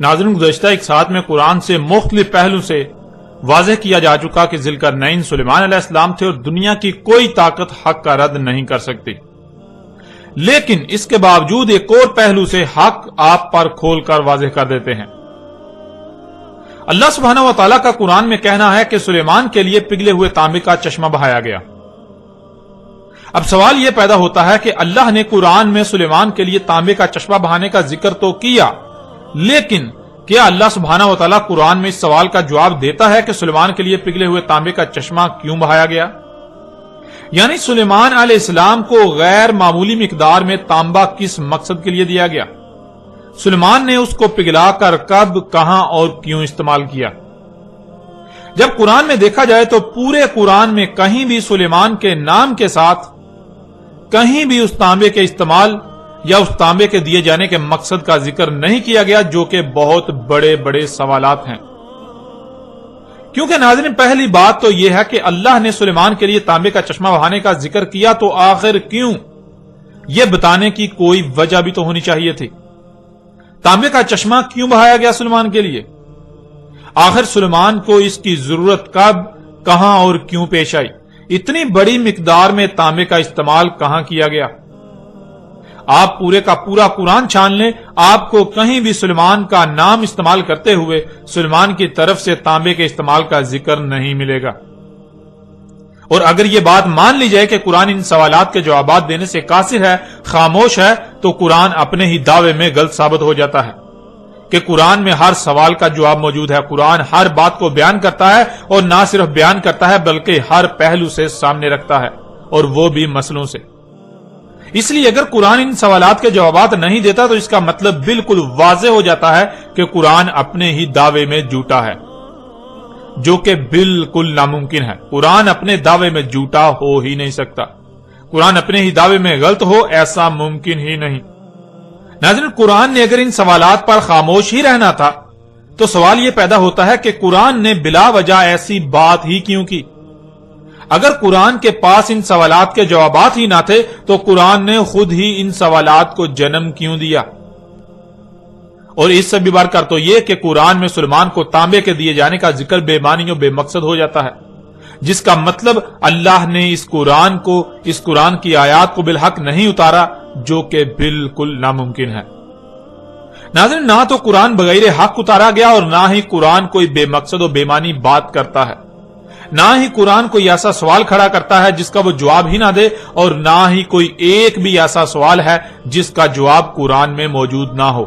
ناظرین، گزشتہ ایک ساتھ میں قرآن سے مختلف پہلو سے واضح کیا جا چکا کہ ذوالقرنین سلیمان علیہ السلام تھے اور دنیا کی کوئی طاقت حق کا رد نہیں کر سکتی، لیکن اس کے باوجود ایک اور پہلو سے حق آپ پر کھول کر واضح کر دیتے ہیں۔ اللہ سبحانہ و تعالیٰ کا قرآن میں کہنا ہے کہ سلیمان کے لیے پگھلے ہوئے تانبے کا چشمہ بہایا گیا۔ اب سوال یہ پیدا ہوتا ہے کہ اللہ نے قرآن میں سلیمان کے لیے تانبے کا چشمہ بہانے کا ذکر تو کیا، لیکن کیا اللہ سبحانہ و تعالیٰ قرآن میں اس سوال کا جواب دیتا ہے کہ سلیمان کے لیے پگھلے ہوئے تانبے کا چشمہ کیوں بہایا گیا؟ یعنی سلیمان علیہ السلام کو غیر معمولی مقدار میں تانبا کس مقصد کے لیے دیا گیا؟ سلیمان نے اس کو پگھلا کر کب، کہاں اور کیوں استعمال کیا؟ جب قرآن میں دیکھا جائے تو پورے قرآن میں کہیں بھی سلیمان کے نام کے ساتھ کہیں بھی اس تانبے کے استعمال یا اس تانبے کے دیے جانے کے مقصد کا ذکر نہیں کیا گیا، جو کہ بہت بڑے بڑے سوالات ہیں۔ کیونکہ ناظرین، پہلی بات تو یہ ہے کہ اللہ نے سلیمان کے لیے تانبے کا چشمہ بہانے کا ذکر کیا تو آخر کیوں، یہ بتانے کی کوئی وجہ بھی تو ہونی چاہیے تھی۔ تانبے کا چشمہ کیوں بہایا گیا سلیمان کے لیے؟ آخر سلیمان کو اس کی ضرورت کب، کہاں اور کیوں پیش آئی؟ اتنی بڑی مقدار میں تانبے کا استعمال کہاں کیا گیا؟ آپ پورے کا پورا قرآن چھان لیں، آپ کو کہیں بھی سلیمان کا نام استعمال کرتے ہوئے سلیمان کی طرف سے تانبے کے استعمال کا ذکر نہیں ملے گا۔ اور اگر یہ بات مان لی جائے کہ قرآن ان سوالات کے جوابات دینے سے قاصر ہے، خاموش ہے، تو قرآن اپنے ہی دعوے میں غلط ثابت ہو جاتا ہے کہ قرآن میں ہر سوال کا جواب موجود ہے۔ قرآن ہر بات کو بیان کرتا ہے، اور نہ صرف بیان کرتا ہے بلکہ ہر پہلو سے سامنے رکھتا ہے، اور وہ بھی مسئلوں سے۔ اس لیے اگر قرآن ان سوالات کے جوابات نہیں دیتا تو اس کا مطلب بالکل واضح ہو جاتا ہے کہ قرآن اپنے ہی دعوے میں جھوٹا ہے، جو کہ بالکل ناممکن ہے۔ قرآن اپنے دعوے میں جھوٹا ہو ہی نہیں سکتا، قرآن اپنے ہی دعوے میں غلط ہو ایسا ممکن ہی نہیں۔ ناظرین، قرآن نے اگر ان سوالات پر خاموش ہی رہنا تھا تو سوال یہ پیدا ہوتا ہے کہ قرآن نے بلا وجہ ایسی بات ہی کیوں کی؟ اگر قرآن کے پاس ان سوالات کے جوابات ہی نہ تھے تو قرآن نے خود ہی ان سوالات کو جنم کیوں دیا؟ اور اس سے بھی بڑھ کر تو یہ کہ قرآن میں سلیمان کو تانبے کے دیے جانے کا ذکر بے معنی و بے مقصد ہو جاتا ہے، جس کا مطلب اللہ نے اس قرآن کی آیات کو بالحق نہیں اتارا، جو کہ بالکل ناممکن ہے۔ ناظرین، نہ تو قرآن بغیر حق اتارا گیا اور نہ ہی قرآن کوئی بے مقصد و بے معنی بات کرتا ہے، نہ ہی قرآن کوئی ایسا سوال کھڑا کرتا ہے جس کا وہ جواب ہی نہ دے، اور نہ ہی کوئی ایک بھی ایسا سوال ہے جس کا جواب قرآن میں موجود نہ ہو۔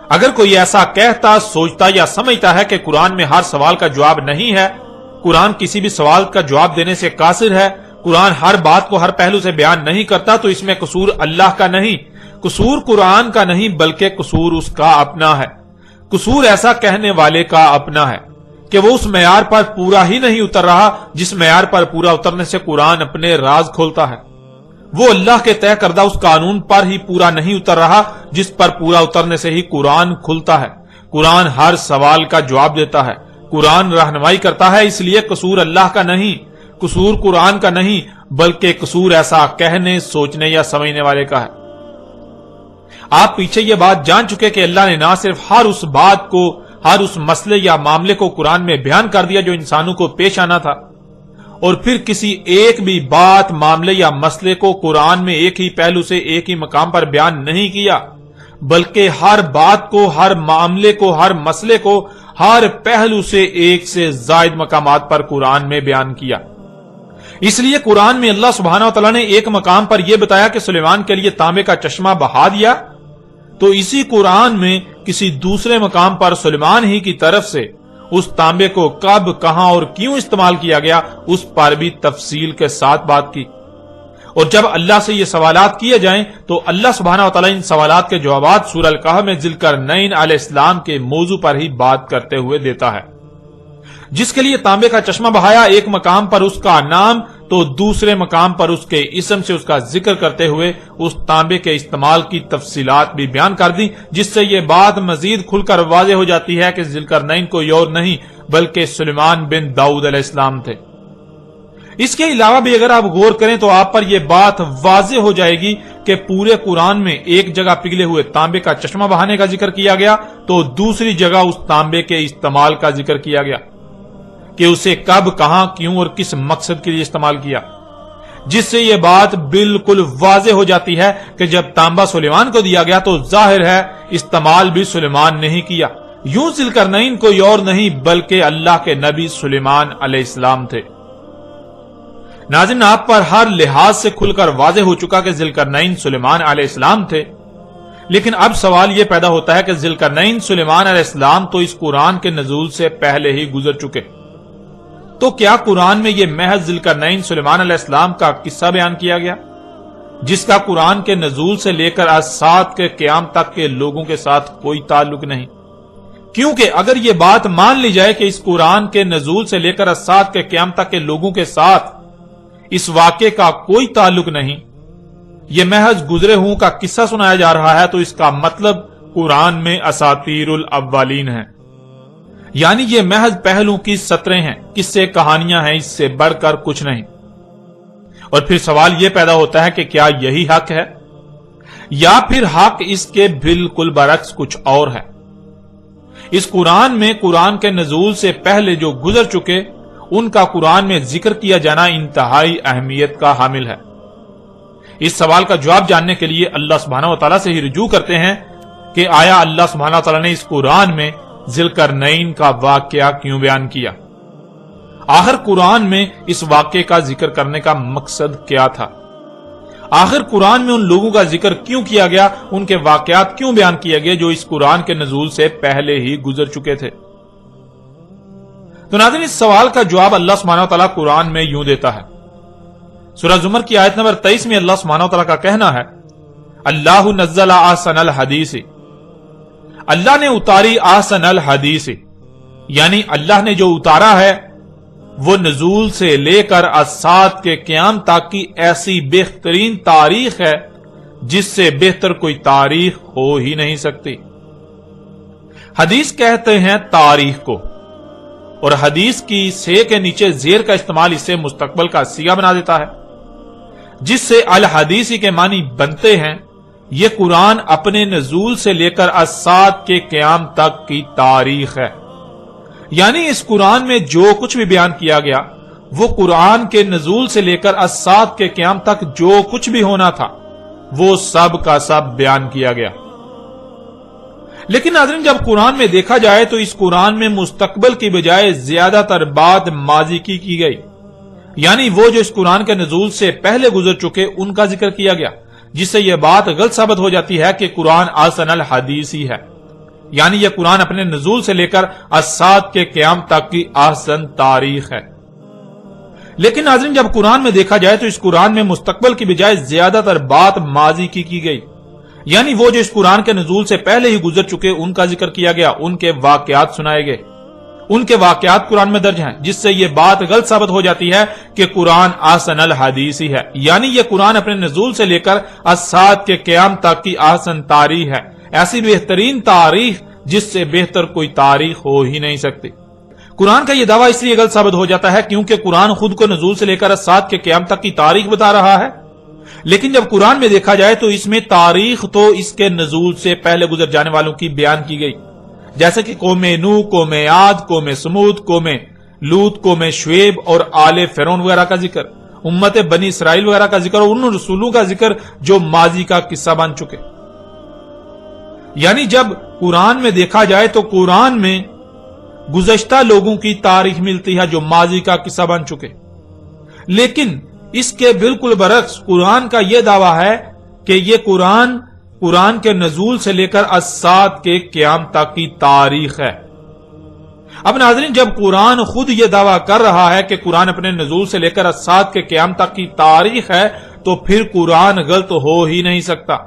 اگر کوئی ایسا کہتا، سوچتا یا سمجھتا ہے کہ قرآن میں ہر سوال کا جواب نہیں ہے، قرآن کسی بھی سوال کا جواب دینے سے قاصر ہے، قرآن ہر بات کو ہر پہلو سے بیان نہیں کرتا، تو اس میں قصور اللہ کا نہیں، قصور قرآن کا نہیں، بلکہ قصور اس کا اپنا ہے۔ قصور ایسا کہنے والے کا اپنا ہے کہ وہ اس معیار پر پورا ہی نہیں اتر رہا جس معیار پر پورا اترنے سے قرآن اپنے راز کھولتا ہے۔ وہ اللہ کے طے کردہ اس قانون پر ہی پورا نہیں اتر رہا جس پر پورا اترنے سے ہی قرآن کھلتا ہے۔ قرآن ہر سوال کا جواب دیتا ہے، قرآن رہنمائی کرتا ہے، اس لیے قصور اللہ کا نہیں، قصور قرآن کا نہیں، بلکہ قصور ایسا کہنے، سوچنے یا سمجھنے والے کا ہے۔ آپ پیچھے یہ بات جان چکے کہ اللہ نے نہ صرف ہر اس بات کو، ہر اس مسئلے یا معاملے کو قرآن میں بیان کر دیا جو انسانوں کو پیش آنا تھا، اور پھر کسی ایک بھی بات، معاملے یا مسئلے کو قرآن میں ایک ہی پہلو سے ایک ہی مقام پر بیان نہیں کیا، بلکہ ہر بات کو، ہر معاملے کو، ہر مسئلے کو ہر پہلو سے ایک سے زائد مقامات پر قرآن میں بیان کیا۔ اس لیے قرآن میں اللہ سبحانہ و تعالیٰ نے ایک مقام پر یہ بتایا کہ سلیمان کے لیے تانبے کا چشمہ بہا دیا، تو اسی قرآن میں کسی دوسرے مقام پر سلیمان ہی کی طرف سے اس تانبے کو کب، کہاں اور کیوں استعمال کیا گیا، اس پر بھی تفصیل کے ساتھ بات کی۔ اور جب اللہ سے یہ سوالات کیے جائیں تو اللہ سبحانہ و تعالیٰ ان سوالات کے جوابات سورہ الکہف میں ذوالقرنین علیہ السلام کے موضوع پر ہی بات کرتے ہوئے دیتا ہے۔ جس کے لیے تانبے کا چشمہ بہایا، ایک مقام پر اس کا نام تو دوسرے مقام پر اس کے اسم سے اس کا ذکر کرتے ہوئے اس تانبے کے استعمال کی تفصیلات بھی بیان کر دی، جس سے یہ بات مزید کھل کر واضح ہو جاتی ہے کہ ذوالقرنین کوئی اور نہیں بلکہ سلیمان بن داؤد علیہ السلام تھے۔ اس کے علاوہ بھی اگر آپ غور کریں تو آپ پر یہ بات واضح ہو جائے گی کہ پورے قرآن میں ایک جگہ پگھلے ہوئے تانبے کا چشمہ بہانے کا ذکر کیا گیا تو دوسری جگہ اس تانبے کے استعمال کا ذکر کیا گیا کہ اسے کب، کہاں، کیوں اور کس مقصد کے لیے استعمال کیا، جس سے یہ بات بالکل واضح ہو جاتی ہے کہ جب تانبا سلیمان کو دیا گیا تو ظاہر ہے استعمال بھی سلیمان نے ہی کیا، یوں ذوالقرنین کوئی اور نہیں بلکہ اللہ کے نبی سلیمان علیہ السلام تھے۔ ناظرین، آپ پر ہر لحاظ سے کھل کر واضح ہو چکا کہ ذوالقرنین سلیمان علیہ السلام تھے، لیکن اب سوال یہ پیدا ہوتا ہے کہ ذوالقرنین سلیمان علیہ السلام تو اس قرآن کے نزول سے پہلے ہی گزر چکے، تو کیا قرآن میں یہ محض ذوالقرنین سلیمان علیہ السلام کا قصہ بیان کیا گیا جس کا قرآن کے نزول سے لے کر آج سات کے قیام تک کے لوگوں کے ساتھ کوئی تعلق نہیں؟ کیونکہ اگر یہ بات مان لی جائے کہ اس قرآن کے نزول سے لے کر آج سات کے قیام تک کے لوگوں کے ساتھ اس واقعے کا کوئی تعلق نہیں، یہ محض گزرے ہوں کا قصہ سنایا جا رہا ہے، تو اس کا مطلب قرآن میں اساطیر الاولین ہے، یعنی یہ محض پہلوں کی سطریں ہیں، قصے کہانیاں ہیں، اس سے بڑھ کر کچھ نہیں۔ اور پھر سوال یہ پیدا ہوتا ہے کہ کیا یہی حق ہے یا پھر حق اس کے بالکل برعکس کچھ اور ہے؟ اس قرآن میں قرآن کے نزول سے پہلے جو گزر چکے ان کا قرآن میں ذکر کیا جانا انتہائی اہمیت کا حامل ہے۔ اس سوال کا جواب جاننے کے لیے اللہ سبحانہ و تعالیٰ سے ہی رجوع کرتے ہیں کہ آیا اللہ سبحانہ و تعالیٰ نے اس قرآن میں ذوالقرنین کا واقعہ کیوں بیان کیا؟ آخر قرآن میں اس واقعے کا ذکر کرنے کا مقصد کیا تھا؟ آخر قرآن میں ان لوگوں کا ذکر کیوں کیا گیا، ان کے واقعات کیوں بیان کیے گئے جو اس قرآن کے نزول سے پہلے ہی گزر چکے تھے؟ تو ناظرین، اس سوال کا جواب اللہ سبحانہ وتعالی قرآن میں یوں دیتا ہے۔ سورہ زمر کی آیت نمبر 23 میں اللہ سبحانہ وتعالی کا کہنا ہے، اللہ نزل احسن الحدیث، اللہ نے اتاری احسن الحدیث، یعنی اللہ نے جو اتارا ہے وہ نزول سے لے کر اسات کے قیام تک کی ایسی بہترین تاریخ ہے جس سے بہتر کوئی تاریخ ہو ہی نہیں سکتی۔ حدیث کہتے ہیں تاریخ کو، اور حدیث کی سے کے نیچے زیر کا استعمال اسے مستقبل کا صیغہ بنا دیتا ہے، جس سے الحدیثی کے معنی بنتے ہیں یہ قرآن اپنے نزول سے لے کر اسات کے قیام تک کی تاریخ ہے، یعنی اس قرآن میں جو کچھ بھی بیان کیا گیا وہ قرآن کے نزول سے لے کر اسات کے قیام تک جو کچھ بھی ہونا تھا وہ سب کا سب بیان کیا گیا۔ لیکن ناظرین، جب قرآن میں دیکھا جائے تو اس قرآن میں مستقبل کی بجائے زیادہ تر بات ماضی کی گئی، یعنی وہ جو اس قرآن کے نزول سے پہلے گزر چکے ان کا ذکر کیا گیا، جس سے یہ بات غلط ثابت ہو جاتی ہے کہ قرآن احسن الحدیث ہی ہے، یعنی یہ قرآن اپنے نزول سے لے کر اسات کے قیام تک کی احسن تاریخ ہے۔ لیکن ناظرین، جب قرآن میں دیکھا جائے تو اس قرآن میں مستقبل کی بجائے زیادہ تر بات ماضی کی گئی، یعنی وہ جو اس قرآن کے نزول سے پہلے ہی گزر چکے ان کا ذکر کیا گیا، ان کے واقعات سنائے گئے، ان کے واقعات قرآن میں درج ہیں، جس سے یہ بات غلط ثابت ہو جاتی ہے کہ قرآن احسن الحدیث ہی ہے، یعنی یہ قرآن اپنے نزول سے لے کر اسات کے قیام تک کی احسن تاریخ ہے، ایسی بہترین تاریخ جس سے بہتر کوئی تاریخ ہو ہی نہیں سکتی۔ قرآن کا یہ دعویٰ اس لیے غلط ثابت ہو جاتا ہے کیونکہ قرآن خود کو نزول سے لے کر اسات کے قیام تک کی تاریخ بتا رہا ہے، لیکن جب قرآن میں دیکھا جائے تو اس میں تاریخ تو اس کے نزول سے پہلے گزر جانے والوں کی بیان کی گئی، جیسے کہ قوم نوح، قوم عاد، قوم سمود، قوم لوط، قوم شعیب اور آل فرعون وغیرہ کا ذکر، امت بنی اسرائیل وغیرہ کا ذکر اور ان رسولوں کا ذکر جو ماضی کا قصہ بن چکے۔ یعنی جب قرآن میں دیکھا جائے تو قرآن میں گزشتہ لوگوں کی تاریخ ملتی ہے جو ماضی کا قصہ بن چکے، لیکن اس کے بالکل برعکس قرآن کا یہ دعویٰ ہے کہ یہ قرآن کے نزول سے لے کر اسات کے قیام تک کی تاریخ ہے۔ اب ناظرین، جب قرآن خود یہ دعویٰ کر رہا ہے کہ قرآن اپنے نزول سے لے کر اسات کے قیام تک کی تاریخ ہے تو پھر قرآن غلط ہو ہی نہیں سکتا،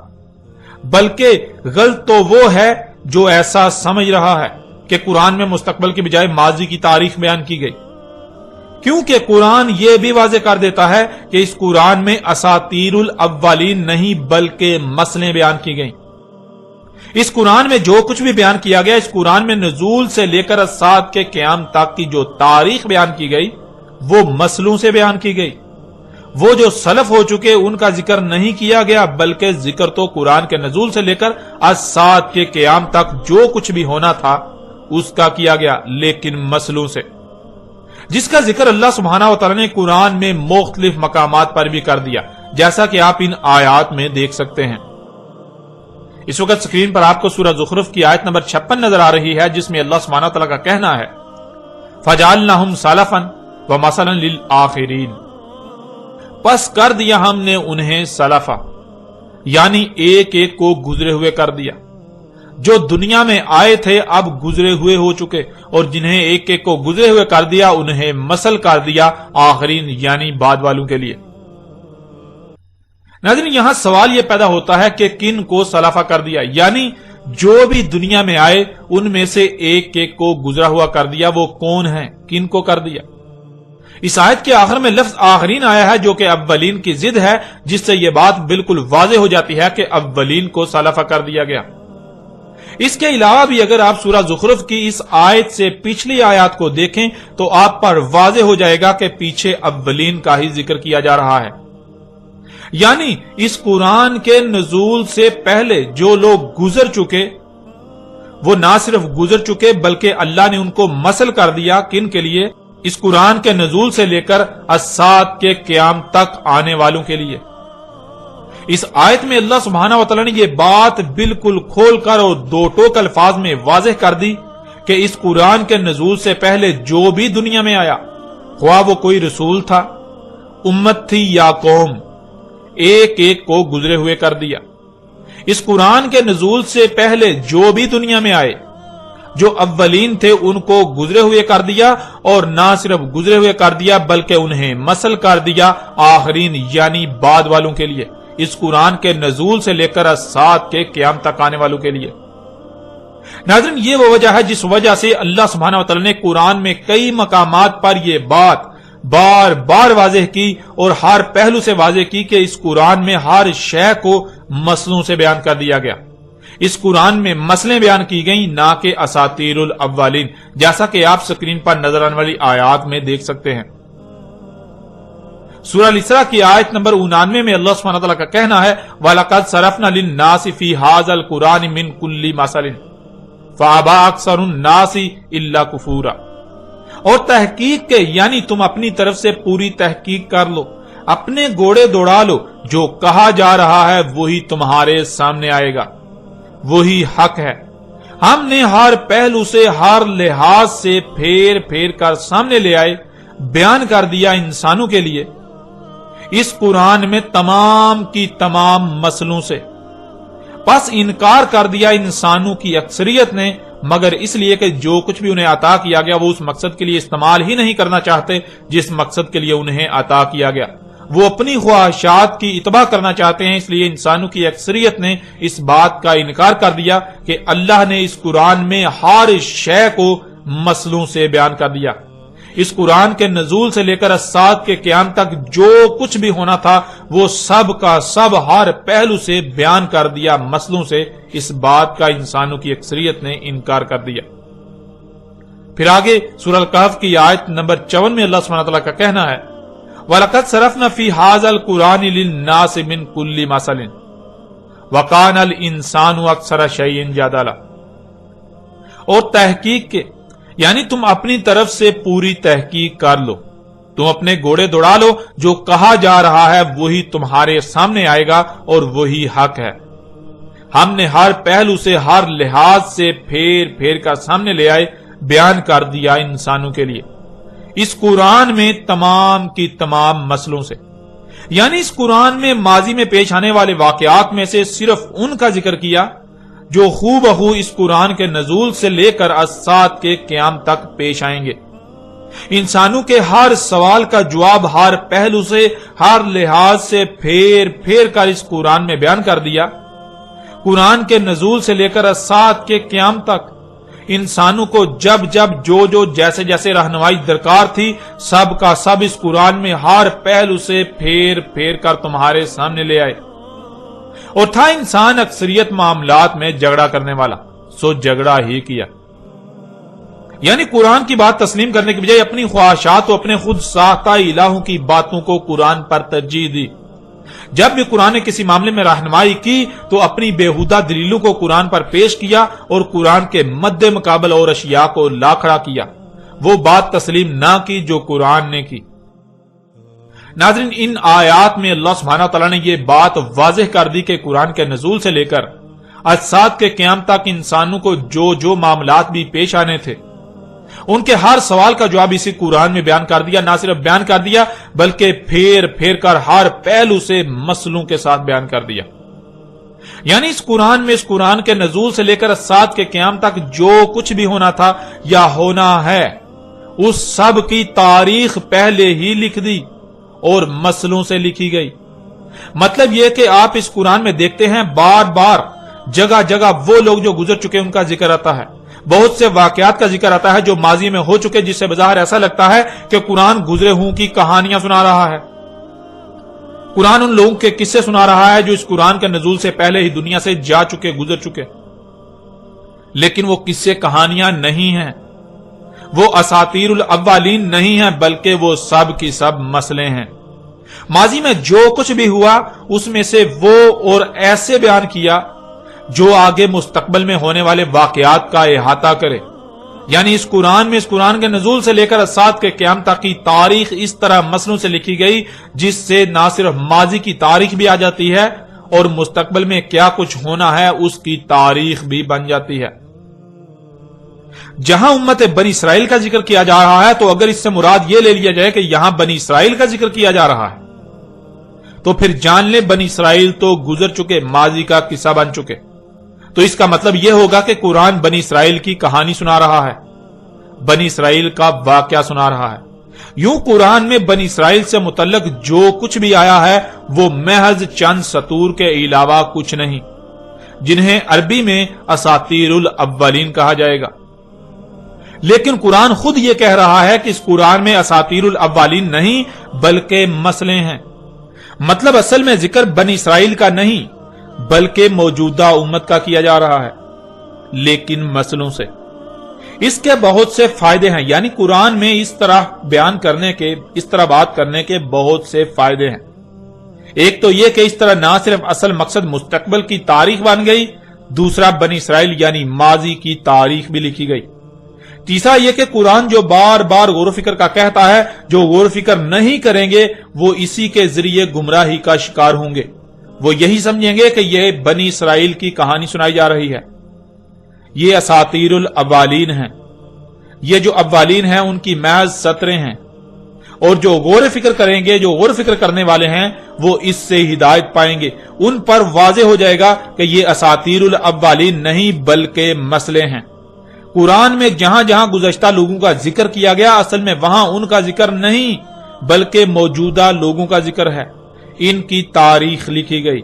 بلکہ غلط تو وہ ہے جو ایسا سمجھ رہا ہے کہ قرآن میں مستقبل کی بجائے ماضی کی تاریخ بیان کی گئی، کیونکہ قرآن یہ بھی واضح کر دیتا ہے کہ اس قرآن میں اساطیر الاولین نہیں بلکہ مسئلیں بیان کی گئیں۔ اس قرآن میں جو کچھ بھی بیان کیا گیا، اس قرآن میں نزول سے لے کر اسات کے قیام تک کی جو تاریخ بیان کی گئی وہ مسئلوں سے بیان کی گئی، وہ جو سلف ہو چکے ان کا ذکر نہیں کیا گیا، بلکہ ذکر تو قرآن کے نزول سے لے کر الساعت کے قیام تک جو کچھ بھی ہونا تھا اس کا کیا گیا، لیکن مسئلوں سے، جس کا ذکر اللہ سبحانہ و تعالی نے قرآن میں مختلف مقامات پر بھی کر دیا، جیسا کہ آپ ان آیات میں دیکھ سکتے ہیں۔ اس وقت سکرین پر آپ کو سورہ زخرف کی آیت نمبر 56 نظر آ رہی ہے، جس میں اللہ سبحانہ و تعالی کا کہنا ہے فَجَعَلْنَاهُمْ سَلَفًا وَمَثَلًا لِلْآخِرِينَ، پس کر دیا ہم نے انہیں سلفا، یعنی ایک ایک کو گزرے ہوئے کر دیا، جو دنیا میں آئے تھے اب گزرے ہوئے ہو چکے، اور جنہیں ایک ایک کو گزرے ہوئے کر دیا انہیں مثل کر دیا آخرین، یعنی بعد والوں کے لیے۔ ناظرین، یہاں سوال یہ پیدا ہوتا ہے کہ کن کو سلفا کر دیا، یعنی جو بھی دنیا میں آئے ان میں سے ایک ایک کو گزرا ہوا کر دیا، وہ کون ہیں، کن کو کر دیا؟ اس آیت کے آخر میں لفظ آخرین آیا ہے جو کہ اولین کی ضد ہے، جس سے یہ بات بالکل واضح ہو جاتی ہے کہ اولین کو سلفا کر دیا گیا۔ اس کے علاوہ بھی اگر آپ سورہ زخرف کی اس آیت سے پچھلی آیات کو دیکھیں تو آپ پر واضح ہو جائے گا کہ پیچھے اولین کا ہی ذکر کیا جا رہا ہے، یعنی اس قرآن کے نزول سے پہلے جو لوگ گزر چکے وہ نہ صرف گزر چکے بلکہ اللہ نے ان کو مثل کر دیا، کن کے لیے؟ اس قرآن کے نزول سے لے کر الساعت کے قیام تک آنے والوں کے لیے۔ اس آیت میں اللہ سبحانہ و تعالی نے یہ بات بالکل کھول کر اور دو ٹوک الفاظ میں واضح کر دی کہ اس قرآن کے نزول سے پہلے جو بھی دنیا میں آیا، خواہ وہ کوئی رسول تھا، امت تھی یا قوم، ایک ایک کو گزرے ہوئے کر دیا۔ اس قرآن کے نزول سے پہلے جو بھی دنیا میں آئے، جو اولین تھے ان کو گزرے ہوئے کر دیا، اور نہ صرف گزرے ہوئے کر دیا بلکہ انہیں مثل کر دیا آخرین، یعنی بعد والوں کے لیے، اس قرآن کے نزول سے لے کر الساعت کے قیام تک آنے والوں کے لیے۔ ناظرین، یہ وہ وجہ ہے جس وجہ سے اللہ سبحانہ و تعالی نے قرآن میں کئی مقامات پر یہ بات بار بار واضح کی اور ہر پہلو سے واضح کی کہ اس قرآن میں ہر شے کو مسئلوں سے بیان کر دیا گیا۔ اس قرآن میں مسئلیں بیان کی گئیں، نہ کہ اساطیر الاولین، جیسا کہ آپ سکرین پر نظر آنے والی آیات میں دیکھ سکتے ہیں۔ سورہ الاسراء کی آیت نمبر 99 میں اللہ سبحانہ وتعالی کا کہنا ہے وَلَقَدْ صَرَفْنَا لِلنَّاسِ فِي هَذَا الْقُرْآنِ مِنْ كُلِّ مَثَلٍ فَأَبَىٰ أَكْثَرُ النَّاسِ إِلَّا كُفُورًا، اور تحقیق کے، یعنی تم اپنی طرف سے پوری تحقیق کر لو، اپنے گوڑے دوڑا لو، جو کہا جا رہا ہے وہی تمہارے سامنے آئے گا، وہی حق ہے۔ ہم نے ہر پہلو سے، ہر لحاظ سے پھیر پھیر کر سامنے لے آئے، بیان کر دیا انسانوں کے لیے اس قرآن میں تمام کی تمام مسئلوں سے۔ پس انکار کر دیا انسانوں کی اکثریت نے، مگر اس لیے کہ جو کچھ بھی انہیں عطا کیا گیا وہ اس مقصد کے لیے استعمال ہی نہیں کرنا چاہتے جس مقصد کے لیے انہیں عطا کیا گیا، وہ اپنی خواہشات کی اتباع کرنا چاہتے ہیں۔ اس لیے انسانوں کی اکثریت نے اس بات کا انکار کر دیا کہ اللہ نے اس قرآن میں ہر شے کو مسئلوں سے بیان کر دیا۔ اس قرآن کے نزول سے لے کر الساعت کے قیام تک جو کچھ بھی ہونا تھا وہ سب کا سب ہر پہلو سے بیان کر دیا مسئلوں سے۔ اس بات کا انسانوں کی اکثریت نے انکار کر دیا۔ پھر آگے سورہ الکہف کی آیت نمبر 54 میں اللہ سبحانہ وتعالی کا کہنا ہے وَلَقَدْ صَرَفْنَا فِي هَذَا الْقُرْآنِ لِلنَّاسِ مِنْ كُلِّ مَثَلٍ وَكَانَ الْإِنسَانُ أَكْثَرَ شَيْءٍ جَدَلًا، اور تحقیق کے، یعنی تم اپنی طرف سے پوری تحقیق کر لو، تم اپنے گھوڑے دوڑا لو، جو کہا جا رہا ہے وہی تمہارے سامنے آئے گا اور وہی حق ہے۔ ہم نے ہر پہلو سے، ہر لحاظ سے پھیر پھیر کر سامنے لے آئے، بیان کر دیا انسانوں کے لیے اس قرآن میں تمام کی تمام مسئلوں سے، یعنی اس قرآن میں ماضی میں پیش آنے والے واقعات میں سے صرف ان کا ذکر کیا جو ہو بہو اس قرآن کے نزول سے لے کر الساعت کے قیام تک پیش آئیں گے۔ انسانوں کے ہر سوال کا جواب ہر پہلو سے، ہر لحاظ سے پھیر پھیر کر اس قرآن میں بیان کر دیا۔ قرآن کے نزول سے لے کر الساعت کے قیام تک انسانوں کو جب جب جو جیسے جیسے رہنمائی درکار تھی، سب کا سب اس قرآن میں ہر پہلو سے پھیر پھیر کر تمہارے سامنے لے آئے۔ اور تھا انسان اکثریت معاملات میں جھگڑا کرنے والا، سو جھگڑا ہی کیا۔ یعنی قرآن کی بات تسلیم کرنے کی بجائے اپنی خواہشات و اپنے خود ساختہ الہوں کی باتوں کو قرآن پر ترجیح دی۔ جب بھی قرآن نے کسی معاملے میں رہنمائی کی تو اپنی بےہودہ دلیلوں کو قرآن پر پیش کیا اور قرآن کے مد مقابل اور اشیاء کو لا کھڑا کیا، وہ بات تسلیم نہ کی جو قرآن نے کی۔ ناظرین، ان آیات میں اللہ سبحانہ تعالیٰ نے یہ بات واضح کر دی کہ قرآن کے نزول سے لے کر اجساد کے قیام تک انسانوں کو جو معاملات بھی پیش آنے تھے، ان کے ہر سوال کا جواب اسی قرآن میں بیان کر دیا۔ نہ صرف بیان کر دیا بلکہ پھیر پھیر کر ہر پہلو سے مسئلوں کے ساتھ بیان کر دیا۔ یعنی اس قرآن کے نزول سے لے کر اجساد کے قیام تک جو کچھ بھی ہونا تھا یا ہونا ہے، اس سب کی تاریخ پہلے ہی لکھ دی اور مسئلوں سے لکھی گئی۔ مطلب یہ کہ آپ اس قرآن میں دیکھتے ہیں بار بار جگہ جگہ وہ لوگ جو گزر چکے ان کا ذکر آتا ہے، بہت سے واقعات کا ذکر آتا ہے جو ماضی میں ہو چکے، جس سے بظاہر ایسا لگتا ہے کہ قرآن گزرے ہوں کی کہانیاں سنا رہا ہے۔ قرآن ان لوگوں کے قصے سنا رہا ہے جو اس قرآن کے نزول سے پہلے ہی دنیا سے جا چکے، گزر چکے، لیکن وہ قصے کہانیاں نہیں ہیں، وہ اساطیر الاولین نہیں ہیں، بلکہ وہ سب کی سب مسئلے ہیں۔ ماضی میں جو کچھ بھی ہوا اس میں سے وہ اور ایسے بیان کیا جو آگے مستقبل میں ہونے والے واقعات کا احاطہ کرے۔ یعنی اس قرآن کے نزول سے لے کر اجساد کے قیام تک کی تاریخ اس طرح مسئلوں سے لکھی گئی جس سے نہ صرف ماضی کی تاریخ بھی آ جاتی ہے اور مستقبل میں کیا کچھ ہونا ہے اس کی تاریخ بھی بن جاتی ہے۔ جہاں امت بنی اسرائیل کا ذکر کیا جا رہا ہے تو اگر اس سے مراد یہ لے لیا جائے کہ یہاں بنی اسرائیل کا ذکر کیا جا رہا ہے تو پھر جان لیں بنی اسرائیل تو گزر چکے، ماضی کا قصہ بن چکے۔ تو اس کا مطلب یہ ہوگا کہ قرآن بنی اسرائیل کی کہانی سنا رہا ہے، بنی اسرائیل کا واقعہ سنا رہا ہے۔ یوں قرآن میں بنی اسرائیل سے متعلق جو کچھ بھی آیا ہے وہ محض چند سطور کے علاوہ کچھ نہیں، جنہیں عربی میں اساطیر الاولین کہا جائے گا۔ لیکن قرآن خود یہ کہہ رہا ہے کہ اس قرآن میں اساطیر الاولین نہیں بلکہ مسئلے ہیں۔ مطلب اصل میں ذکر بنی اسرائیل کا نہیں بلکہ موجودہ امت کا کیا جا رہا ہے، لیکن مسئلوں سے۔ اس کے بہت سے فائدے ہیں، یعنی قرآن میں اس طرح بیان کرنے کے، اس طرح بات کرنے کے بہت سے فائدے ہیں۔ ایک تو یہ کہ اس طرح نہ صرف اصل مقصد مستقبل کی تاریخ بن گئی، دوسرا بنی اسرائیل یعنی ماضی کی تاریخ بھی لکھی گئی۔ تیسرا یہ کہ قرآن جو بار بار غور و فکر کا کہتا ہے، جو غور و فکر نہیں کریں گے وہ اسی کے ذریعے گمراہی کا شکار ہوں گے، وہ یہی سمجھیں گے کہ یہ بنی اسرائیل کی کہانی سنائی جا رہی ہے، یہ اساطیر الاولین ہیں، یہ جو اولین ہیں ان کی محض سطریں ہیں، اور جو غور و فکر کریں گے، جو غور و فکر کرنے والے ہیں وہ اس سے ہدایت پائیں گے، ان پر واضح ہو جائے گا کہ یہ اساطیر الاولین نہیں بلکہ مسئلے ہیں۔ قرآن میں جہاں جہاں گزشتہ لوگوں کا ذکر کیا گیا اصل میں وہاں ان کا ذکر نہیں بلکہ موجودہ لوگوں کا ذکر ہے، ان کی تاریخ لکھی گئی۔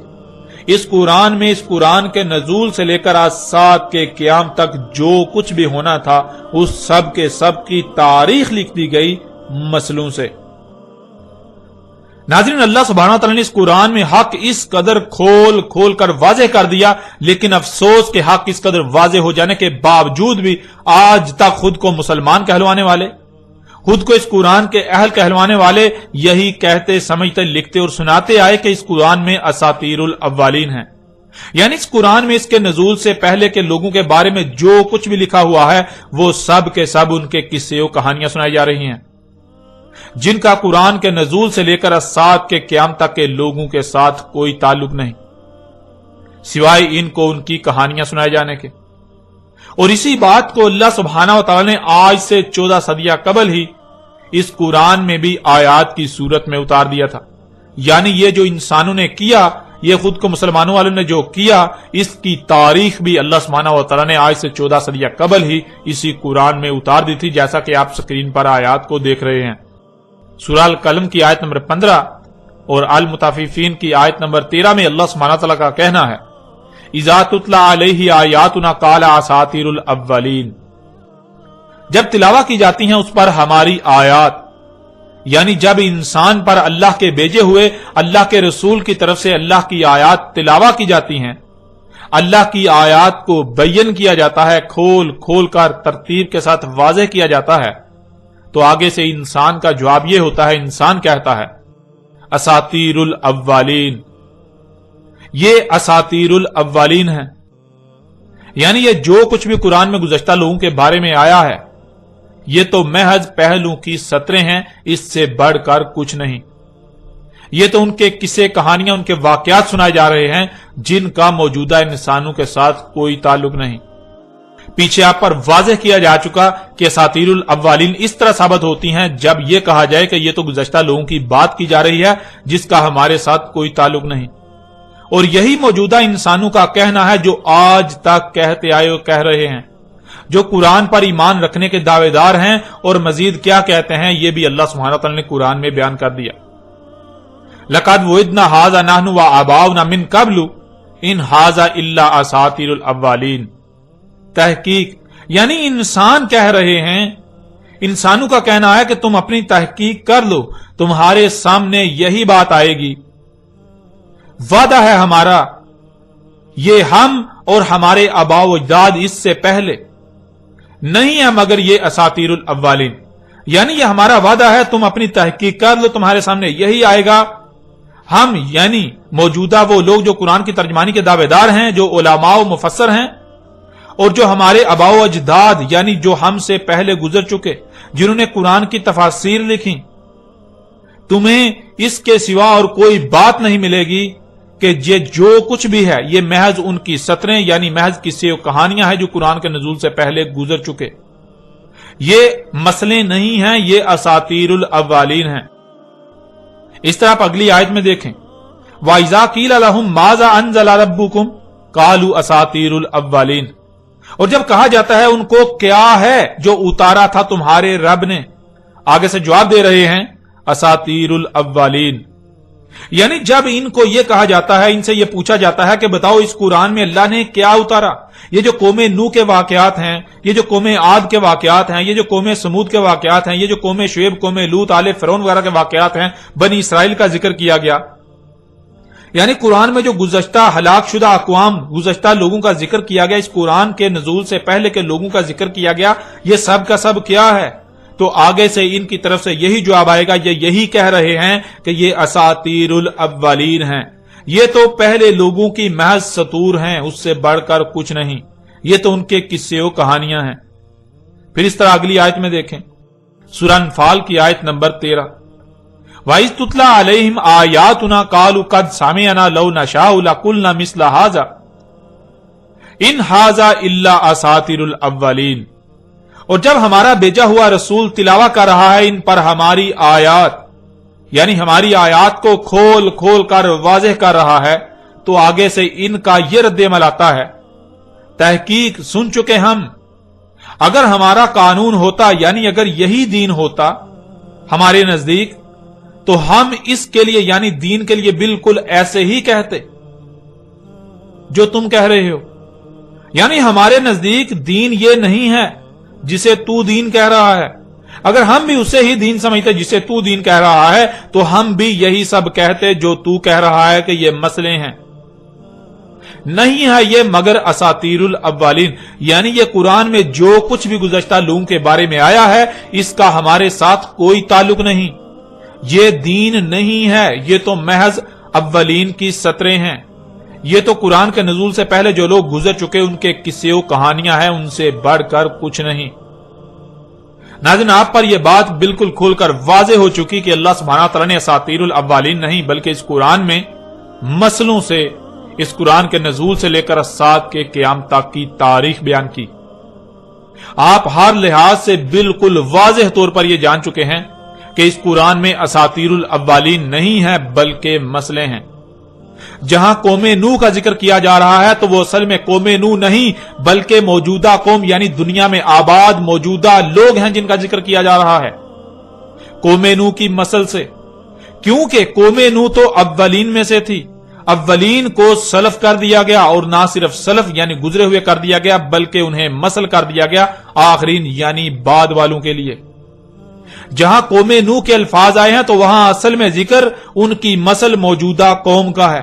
اس قرآن کے نزول سے لے کر اجساد کے قیام تک جو کچھ بھی ہونا تھا اس سب کے سب کی تاریخ لکھ دی گئی مسئلوں سے۔ ناظرین، اللہ سبحانہ تعالیٰ نے اس قرآن میں حق اس قدر کھول کھول کر واضح کر دیا، لیکن افسوس کہ حق اس قدر واضح ہو جانے کے باوجود بھی آج تک خود کو مسلمان کہلوانے والے، خود کو اس قرآن کے اہل کہلوانے والے یہی کہتے، سمجھتے، لکھتے اور سناتے آئے کہ اس قرآن میں اساطیر الاولین ہیں، یعنی اس قرآن میں اس کے نزول سے پہلے کے لوگوں کے بارے میں جو کچھ بھی لکھا ہوا ہے وہ سب کے سب ان کے قصے و کہانیاں سنائی جا رہی ہیں، جن کا قرآن کے نزول سے لے کر اجساد کے قیام تک کے لوگوں کے ساتھ کوئی تعلق نہیں سوائے ان کو ان کی کہانیاں سنائے جانے کے۔ اور اسی بات کو اللہ سبحانہ و تعالی نے آج سے 14 صدیاں قبل ہی اس قرآن میں بھی آیات کی صورت میں اتار دیا تھا، یعنی یہ جو انسانوں نے کیا، یہ خود کو مسلمانوں والوں نے جو کیا، اس کی تاریخ بھی اللہ سبحانہ و تعالی نے آج سے 14 صدیاں قبل ہی اسی قرآن میں اتار دی تھی، جیسا کہ آپ سکرین پر آیات کو دیکھ رہے ہیں۔ سورہ القلم کی آیت نمبر 15 اور المطففین کی آیت نمبر 13 میں اللہ سبحانہ تعالیٰ کا کہنا ہے، اذا تتلی علیہ آیاتنا قال اساطیر الاولین، جب تلاوت کی جاتی ہیں اس پر ہماری آیات، یعنی جب انسان پر اللہ کے بھیجے ہوئے اللہ کے رسول کی طرف سے اللہ کی آیات تلاوت کی جاتی ہیں، اللہ کی آیات کو بیان کیا جاتا ہے، کھول کھول کر ترتیب کے ساتھ واضح کیا جاتا ہے، تو آگے سے انسان کا جواب یہ ہوتا ہے، انسان کہتا ہے اساطیر الاولین، یہ اساطیر الاولین ہے، یعنی یہ جو کچھ بھی قرآن میں گزشتہ لوگوں کے بارے میں آیا ہے یہ تو محض پہلو کی سطریں ہیں، اس سے بڑھ کر کچھ نہیں۔ یہ تو ان کے قصے، کہانیاں، ان کے واقعات سنائے جا رہے ہیں جن کا موجودہ انسانوں کے ساتھ کوئی تعلق نہیں۔ پیچھے آپ پر واضح کیا جا چکا کہ اساطیر الاولین اس طرح ثابت ہوتی ہیں جب یہ کہا جائے کہ یہ تو گزشتہ لوگوں کی بات کی جا رہی ہے جس کا ہمارے ساتھ کوئی تعلق نہیں، اور یہی موجودہ انسانوں کا کہنا ہے جو آج تک کہتے آئے اور کہہ رہے ہیں، جو قرآن پر ایمان رکھنے کے دعوے دار ہیں، اور مزید کیا کہتے ہیں یہ بھی اللہ سبحانہ وتعالی نے قرآن میں بیان کر دیا۔ لَقَدْ وُعِدْنَا هَٰذَا نَحْنُ وَآبَاؤُنَا مِن قَبْلُ إِنْ هَٰذَا إِلَّا أَسَاطِيرُ الْأَوَّلِينَ۔ تحقیق یعنی انسان کہہ رہے ہیں، انسانوں کا کہنا ہے کہ تم اپنی تحقیق کر لو، تمہارے سامنے یہی بات آئے گی، وعدہ ہے ہمارا، یہ ہم اور ہمارے آباء و اجداد اس سے پہلے نہیں ہے مگر یہ اساطیر الاولین، یعنی یہ ہمارا وعدہ ہے، تم اپنی تحقیق کر لو، تمہارے سامنے یہی آئے گا۔ ہم یعنی موجودہ وہ لوگ جو قرآن کی ترجمانی کے دعوے دار ہیں، جو علماء و مفسر ہیں، اور جو ہمارے آباء و اجداد یعنی جو ہم سے پہلے گزر چکے، جنہوں نے قرآن کی تفاسیر لکھی، تمہیں اس کے سوا اور کوئی بات نہیں ملے گی کہ یہ جو کچھ بھی ہے یہ محض ان کی سطریں یعنی محض قصے و کہانیاں ہیں جو قرآن کے نزول سے پہلے گزر چکے، یہ مسئلے نہیں ہیں، یہ اساطیر الاولین ہیں۔ اس طرح آپ اگلی آیت میں دیکھیں، وَإِذَا قِيلَ لَهُم مَاذَا أَنزَلَ رَبُّكُمْ قَالُوا أَسَاطِيرُ الْأَوَّلِينَ، اور جب کہا جاتا ہے ان کو کیا ہے جو اتارا تھا تمہارے رب نے، آگے سے جواب دے رہے ہیں اساطیر الاولین، یعنی جب ان کو یہ کہا جاتا ہے، ان سے یہ پوچھا جاتا ہے کہ بتاؤ اس قرآن میں اللہ نے کیا اتارا، یہ جو قوم نوح کے واقعات ہیں، یہ جو قوم عاد کے واقعات ہیں، یہ جو قوم سمود کے واقعات ہیں، یہ جو قوم شعیب، قوم لوط، آل فرعون وغیرہ کے واقعات ہیں، بنی اسرائیل کا ذکر کیا گیا، یعنی قرآن میں جو گزشتہ ہلاک شدہ اقوام، گزشتہ لوگوں کا ذکر کیا گیا، اس قرآن کے نزول سے پہلے کے لوگوں کا ذکر کیا گیا، یہ سب کا سب کیا ہے؟ تو آگے سے ان کی طرف سے یہی جواب آئے گا، یہ یہی کہہ رہے ہیں کہ یہ اساطیر الاولین ہیں، یہ تو پہلے لوگوں کی محض سطور ہیں، اس سے بڑھ کر کچھ نہیں، یہ تو ان کے قصے و کہانیاں ہیں۔ پھر اس طرح اگلی آیت میں دیکھیں، سورہ انفال کی آیت نمبر 13، وَإِذْ تُتْلَىٰ عَلَيْهِمْ آيَاتُنَا قَالُوا قَدْ سَمِعْنَا لَوْ نَشَاءُ لَقُلْنَا مِثْلَ هَٰذَا إِنْ هَٰذَا إِلَّا أَسَاطِيرُ الْأَوَّلِينَ، اور جب ہمارا بھیجا ہوا رسول تلاوت کر رہا ہے ان پر ہماری آیات، یعنی ہماری آیات کو کھول کھول کر واضح کر رہا ہے، تو آگے سے ان کا یہ رد عمل آتا ہے، تحقیق سن چکے ہم، اگر ہمارا قانون ہوتا یعنی اگر یہی دین ہوتا ہمارے نزدیک تو ہم اس کے لیے یعنی دین کے لیے بالکل ایسے ہی کہتے جو تم کہہ رہے ہو، یعنی ہمارے نزدیک دین یہ نہیں ہے جسے تو دین کہہ رہا ہے، اگر ہم بھی اسے ہی دین سمجھتے جسے تو دین کہہ رہا ہے تو ہم بھی یہی سب کہتے جو تو کہہ رہا ہے کہ یہ مسئلے ہیں، نہیں ہے یہ مگر اساطیر الاولین، یعنی یہ قرآن میں جو کچھ بھی گزشتہ لوگوں کے بارے میں آیا ہے اس کا ہمارے ساتھ کوئی تعلق نہیں، یہ دین نہیں ہے، یہ تو محض اولین کی سطریں ہیں، یہ تو قرآن کے نزول سے پہلے جو لوگ گزر چکے ان کے قصے و کہانیاں ہیں، ان سے بڑھ کر کچھ نہیں۔ ناظرین، آپ پر یہ بات بالکل کھول کر واضح ہو چکی کہ اللہ سبحانہ تعالیٰ نے اساطیر الاولین نہیں بلکہ اس قرآن میں مسلوں سے، اس قرآن کے نزول سے لے کر الساعۃ کے قیام تک کی تاریخ بیان کی۔ آپ ہر لحاظ سے بالکل واضح طور پر یہ جان چکے ہیں کہ اس قرآن میں اساطیر الاولین نہیں ہے بلکہ مسئلے ہیں۔ جہاں قوم نوح کا ذکر کیا جا رہا ہے تو وہ اصل میں قوم نوح نہیں بلکہ موجودہ قوم یعنی دنیا میں آباد موجودہ لوگ ہیں جن کا ذکر کیا جا رہا ہے قوم نوح کی مسل سے، کیونکہ قوم نوح تو اولین میں سے تھی، اولین کو سلف کر دیا گیا، اور نہ صرف سلف یعنی گزرے ہوئے کر دیا گیا بلکہ انہیں مسل کر دیا گیا آخرین یعنی بعد والوں کے لیے۔ جہاں قوم نوح کے الفاظ آئے ہیں تو وہاں اصل میں ذکر ان کی مسل موجودہ قوم کا ہے،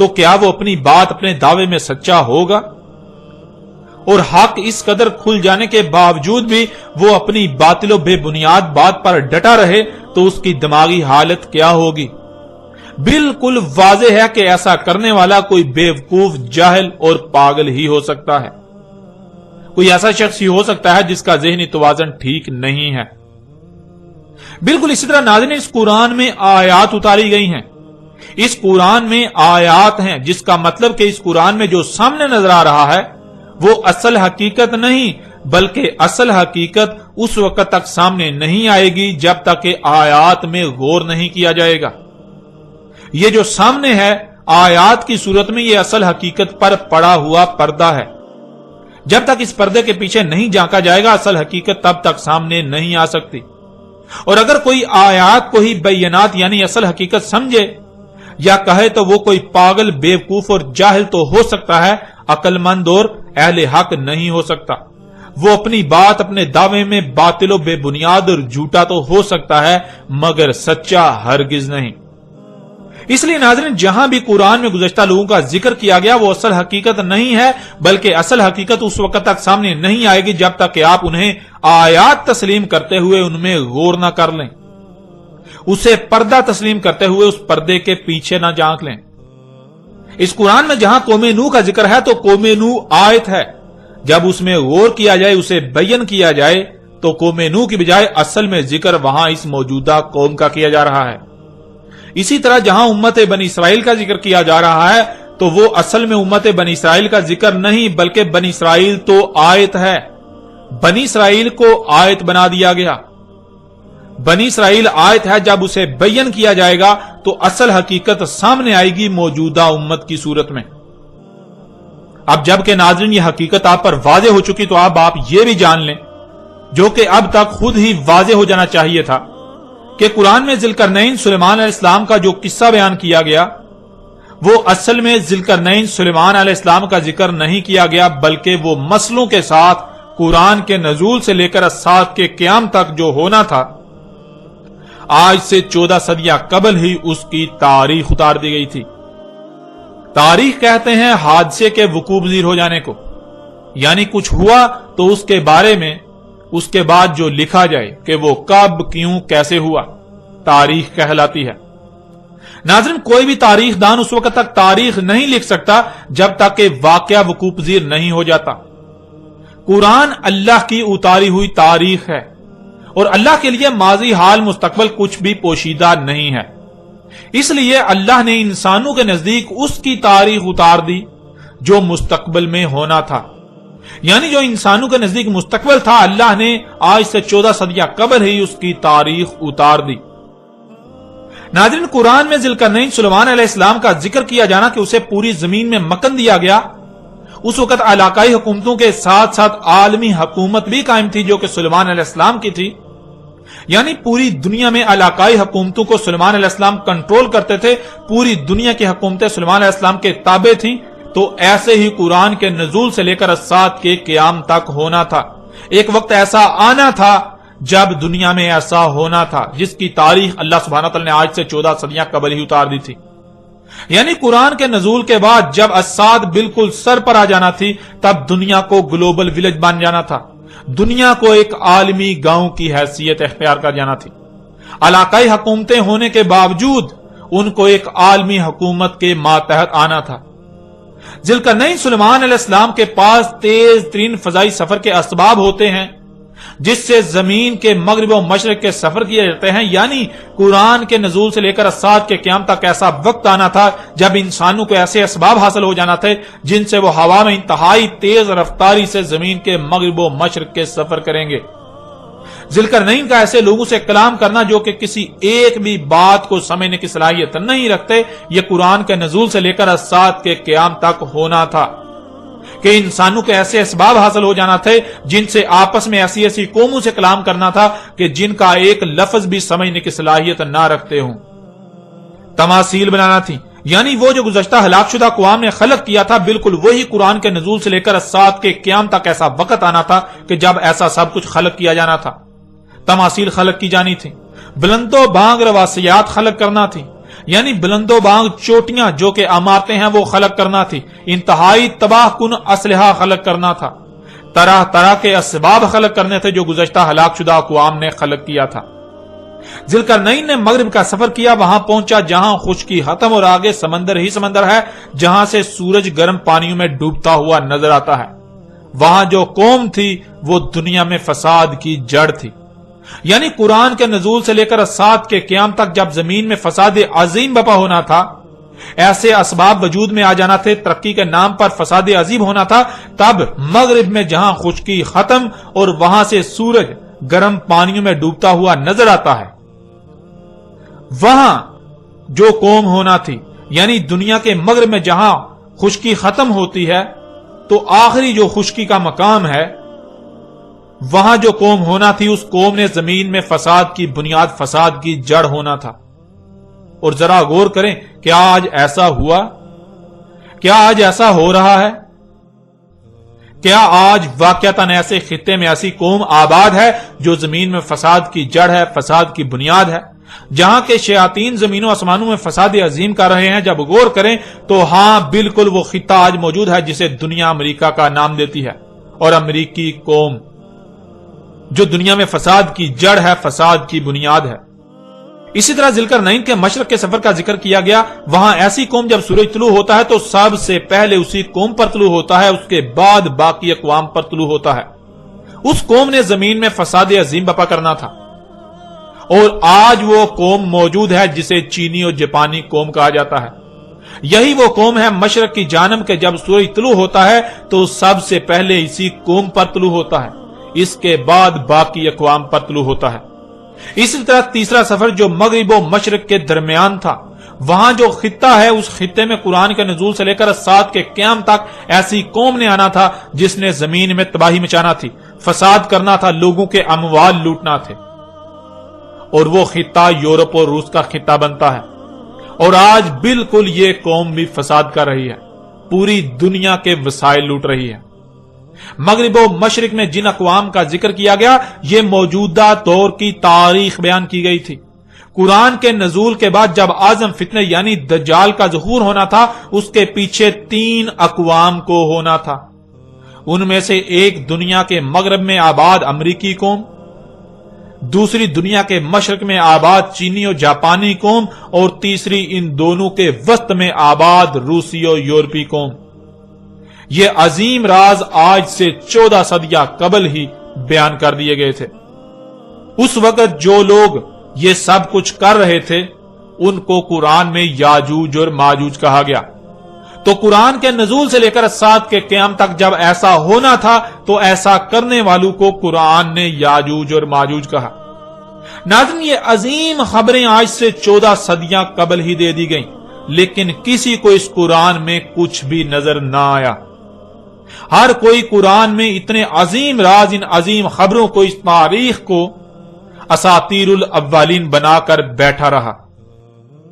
تو کیا وہ اپنی بات اپنے دعوے میں سچا ہوگا؟ اور حق اس قدر کھل جانے کے باوجود بھی وہ اپنی باطل و بے بنیاد بات پر ڈٹا رہے تو اس کی دماغی حالت کیا ہوگی؟ بالکل واضح ہے کہ ایسا کرنے والا کوئی بیوقوف، جاہل اور پاگل ہی ہو سکتا ہے۔ کوئی ایسا شخص ہی ہو سکتا ہے جس کا ذہنی توازن ٹھیک نہیں ہے۔ بالکل اسی طرح ناظرین، اس قرآن میں آیات اتاری گئی ہیں، اس قرآن میں آیات ہیں، جس کا مطلب کہ اس قرآن میں جو سامنے نظر آ رہا ہے وہ اصل حقیقت نہیں، بلکہ اصل حقیقت اس وقت تک سامنے نہیں آئے گی جب تک کہ آیات میں غور نہیں کیا جائے گا۔ یہ جو سامنے ہے آیات کی صورت میں، یہ اصل حقیقت پر پڑا ہوا پردہ ہے۔ جب تک اس پردے کے پیچھے نہیں جھانکا جائے گا اصل حقیقت تب تک سامنے نہیں آ سکتی۔ اور اگر کوئی آیات کو ہی بینات یعنی اصل حقیقت سمجھے یا کہے تو وہ کوئی پاگل، بیوقوف اور جاہل تو ہو سکتا ہے، عقل مند اور اہل حق نہیں ہو سکتا۔ وہ اپنی بات، اپنے دعوے میں باطل و بے بنیاد اور جھوٹا تو ہو سکتا ہے مگر سچا ہرگز نہیں۔ اس لیے ناظرین، جہاں بھی قرآن میں گزشتہ لوگوں کا ذکر کیا گیا وہ اصل حقیقت نہیں ہے، بلکہ اصل حقیقت اس وقت تک سامنے نہیں آئے گی جب تک کہ آپ انہیں آیات تسلیم کرتے ہوئے ان میں غور نہ کر لیں، اسے پردہ تسلیم کرتے ہوئے اس پردے کے پیچھے نہ جھانک لیں۔ اس قرآن میں جہاں قوم نوح کا ذکر ہے تو قوم نوح آیت ہے، جب اس میں غور کیا جائے، اسے بیان کیا جائے تو قوم نوح کی بجائے اصل میں ذکر وہاں اس موجودہ قوم کا کیا جا رہا ہے۔ اسی طرح جہاں امت بنی اسرائیل کا ذکر کیا جا رہا ہے تو وہ اصل میں امت بنی اسرائیل کا ذکر نہیں، بلکہ بنی اسرائیل تو آیت ہے۔ بنی اسرائیل کو آیت بنا دیا گیا۔ بنی اسرائیل آیت ہے، جب اسے بیان کیا جائے گا تو اصل حقیقت سامنے آئے گی موجودہ امت کی صورت میں۔ اب جب کہ ناظرین یہ حقیقت آپ پر واضح ہو چکی تو اب آپ یہ بھی جان لیں، جو کہ اب تک خود ہی واضح ہو جانا چاہیے تھا، کہ قرآن میں ذوالقرنین سلیمان علیہ السلام کا جو قصہ بیان کیا گیا وہ اصل میں ذوالقرنین سلیمان علیہ السلام کا ذکر نہیں کیا گیا، بلکہ وہ مسئلوں کے ساتھ قرآن کے نزول سے لے کر الساعۃ کے قیام تک جو ہونا تھا، آج سے 14 صدیاں قبل ہی اس کی تاریخ اتار دی گئی تھی۔ تاریخ کہتے ہیں حادثے کے وقوع پذیر ہو جانے کو، یعنی کچھ ہوا تو اس کے بارے میں اس کے بعد جو لکھا جائے کہ وہ کب، کیوں، کیسے ہوا، تاریخ کہلاتی ہے۔ ناظرین، کوئی بھی تاریخ دان اس وقت تک تاریخ نہیں لکھ سکتا جب تک کہ واقعہ وقوع پذیر نہیں ہو جاتا۔ قرآن اللہ کی اتاری ہوئی تاریخ ہے، اور اللہ کے لیے ماضی، حال، مستقبل کچھ بھی پوشیدہ نہیں ہے۔ اس لیے اللہ نے انسانوں کے نزدیک اس کی تاریخ اتار دی جو مستقبل میں ہونا تھا، یعنی جو انسانوں کے نزدیک مستقبل تھا، اللہ نے آج سے 14 صدیاں قبل ہی اس کی تاریخ اتار دی۔ ناظرین، قرآن میں ذوالقرنین سلیمان علیہ السلام کا ذکر کیا جانا کہ اسے پوری زمین میں مکن دیا گیا، اس وقت علاقائی حکومتوں کے ساتھ ساتھ عالمی حکومت بھی قائم تھی جو کہ سلیمان علیہ السلام کی تھی، یعنی پوری دنیا میں علاقائی حکومتوں کو سلیمان علیہ السلام کنٹرول کرتے تھے، پوری دنیا کی حکومتیں سلیمان علیہ السلام کے تابع تھیں۔ تو ایسے ہی قرآن کے نزول سے لے کر الساعۃ کے قیام تک ہونا تھا۔ ایک وقت ایسا آنا تھا جب دنیا میں ایسا ہونا تھا، جس کی تاریخ اللہ سبحانہ تعالی نے آج سے 14 صدیاں قبل ہی اتار دی تھی۔ یعنی قرآن کے نزول کے بعد جب الساعۃ بالکل سر پر آ جانا تھی، تب دنیا کو گلوبل ولیج بن جانا تھا، دنیا کو ایک عالمی گاؤں کی حیثیت اختیار کر جانا تھی۔ علاقائی حکومتیں ہونے کے باوجود ان کو ایک عالمی حکومت کے ماتحت آنا تھا۔ ذوالقرنین سلیمان علیہ السلام کے پاس تیز ترین فضائی سفر کے اسباب ہوتے ہیں، جس سے زمین کے مغرب و مشرق کے سفر کیے جاتے ہیں، یعنی قرآن کے نزول سے لے کر الساعۃ کے قیام تک ایسا وقت آنا تھا جب انسانوں کو ایسے اسباب حاصل ہو جانا تھے جن سے وہ ہوا میں انتہائی تیز رفتاری سے زمین کے مغرب و مشرق کے سفر کریں گے۔ ذوالقرنین کا ایسے لوگوں سے کلام کرنا جو کہ کسی ایک بھی بات کو سمجھنے کی صلاحیت نہیں رکھتے، یہ قرآن کے نزول سے لے کر الساعۃ کے قیام تک ہونا تھا کہ انسانوں کے ایسے اسباب حاصل ہو جانا تھے جن سے آپس میں ایسی ایسی قوموں سے کلام کرنا تھا کہ جن کا ایک لفظ بھی سمجھنے کی صلاحیت نہ رکھتے ہوں۔ تماثیل بنانا تھی، یعنی وہ جو گزشتہ ہلاک شدہ اقوام نے خلق کیا تھا، بالکل وہی قرآن کے نزول سے لے کر الساعۃ کے قیام تک ایسا وقت آنا تھا کہ جب ایسا سب کچھ خلق کیا جانا تھا۔ تماثیل خلق کی جانی تھی، بلند و بانگ رواسیات خلق کرنا تھی، یعنی بلند و بانگ چوٹیاں جو کہ عمارتیں ہیں وہ خلق کرنا تھی، انتہائی تباہ کن اسلحہ خلق کرنا تھا، طرح طرح کے اسباب خلق کرنے تھے جو گزشتہ ہلاک شدہ اقوام نے خلق کیا تھا۔ ذوالقرنین نے مغرب کا سفر کیا، وہاں پہنچا جہاں خشکی ختم اور آگے سمندر ہی سمندر ہے، جہاں سے سورج گرم پانیوں میں ڈوبتا ہوا نظر آتا ہے۔ وہاں جو قوم تھی وہ دنیا میں فساد کی جڑ تھی، یعنی قرآن کے نزول سے لے کر سات کے قیام تک جب زمین میں فساد عظیم بپا ہونا تھا، ایسے اسباب وجود میں آ جانا تھے، ترقی کے نام پر فساد عظیم ہونا تھا، تب مغرب میں جہاں خشکی ختم اور وہاں سے سورج گرم پانیوں میں ڈوبتا ہوا نظر آتا ہے، وہاں جو قوم ہونا تھی، یعنی دنیا کے مغرب میں جہاں خشکی ختم ہوتی ہے تو آخری جو خشکی کا مقام ہے، وہاں جو قوم ہونا تھی، اس قوم نے زمین میں فساد کی بنیاد، فساد کی جڑ ہونا تھا۔ اور ذرا غور کریں، کیا آج ایسا ہوا؟ کیا آج ایسا ہو رہا ہے؟ کیا آج واقعتاً ایسے خطے میں ایسی قوم آباد ہے جو زمین میں فساد کی جڑ ہے، فساد کی بنیاد ہے، جہاں کے شیاطین زمین و آسمانوں میں فساد عظیم کر رہے ہیں؟ جب غور کریں تو ہاں، بالکل وہ خطہ آج موجود ہے جسے دنیا امریکہ کا نام دیتی ہے، اور امریکی قوم جو دنیا میں فساد کی جڑ ہے، فساد کی بنیاد ہے۔ اسی طرح ذوالقرنین کے مشرق کے سفر کا ذکر کیا گیا، وہاں ایسی قوم جب سورج طلوع ہوتا ہے تو سب سے پہلے اسی قوم پر طلوع ہوتا ہے، اس کے بعد باقی اقوام پر طلوع ہوتا ہے۔ اس قوم نے زمین میں فساد عظیم بپا کرنا تھا، اور آج وہ قوم موجود ہے جسے چینی اور جاپانی قوم کہا جاتا ہے۔ یہی وہ قوم ہے مشرق کی جانب کے جب سورج طلوع ہوتا ہے تو سب سے پہلے اسی قوم پر طلوع ہوتا ہے، اس کے بعد باقی اقوام پر طلوع ہوتا ہے۔ اسی طرح تیسرا سفر جو مغرب و مشرق کے درمیان تھا، وہاں جو خطہ ہے، اس خطے میں قرآن کے نزول سے لے کر سات کے قیام تک ایسی قوم نے آنا تھا جس نے زمین میں تباہی مچانا تھی، فساد کرنا تھا، لوگوں کے اموال لوٹنا تھے، اور وہ خطہ یورپ اور روس کا خطہ بنتا ہے۔ اور آج بالکل یہ قوم بھی فساد کر رہی ہے، پوری دنیا کے وسائل لوٹ رہی ہے۔ مغرب و مشرق میں جن اقوام کا ذکر کیا گیا، یہ موجودہ دور کی تاریخ بیان کی گئی تھی۔ قرآن کے نزول کے بعد جب اعظم فتنہ یعنی دجال کا ظہور ہونا تھا، اس کے پیچھے 3 اقوام کو ہونا تھا۔ ان میں سے ایک دنیا کے مغرب میں آباد امریکی قوم، دوسری دنیا کے مشرق میں آباد چینی اور جاپانی قوم، اور تیسری ان دونوں کے وسط میں آباد روسی اور یورپی قوم۔ یہ عظیم راز آج سے 14 صدیاں قبل ہی بیان کر دیے گئے تھے۔ اس وقت جو لوگ یہ سب کچھ کر رہے تھے ان کو قرآن میں یاجوج اور ماجوج کہا گیا۔ تو قرآن کے نزول سے لے کر سات کے قیام تک جب ایسا ہونا تھا تو ایسا کرنے والوں کو قرآن نے یاجوج اور ماجوج کہا۔ ناظرین، یہ عظیم خبریں آج سے 14 صدیاں قبل ہی دے دی گئیں، لیکن کسی کو اس قرآن میں کچھ بھی نظر نہ آیا۔ ہر کوئی قرآن میں اتنے عظیم راز، ان عظیم خبروں کو، اس تاریخ کو اساطیر الاولین بنا کر بیٹھا رہا،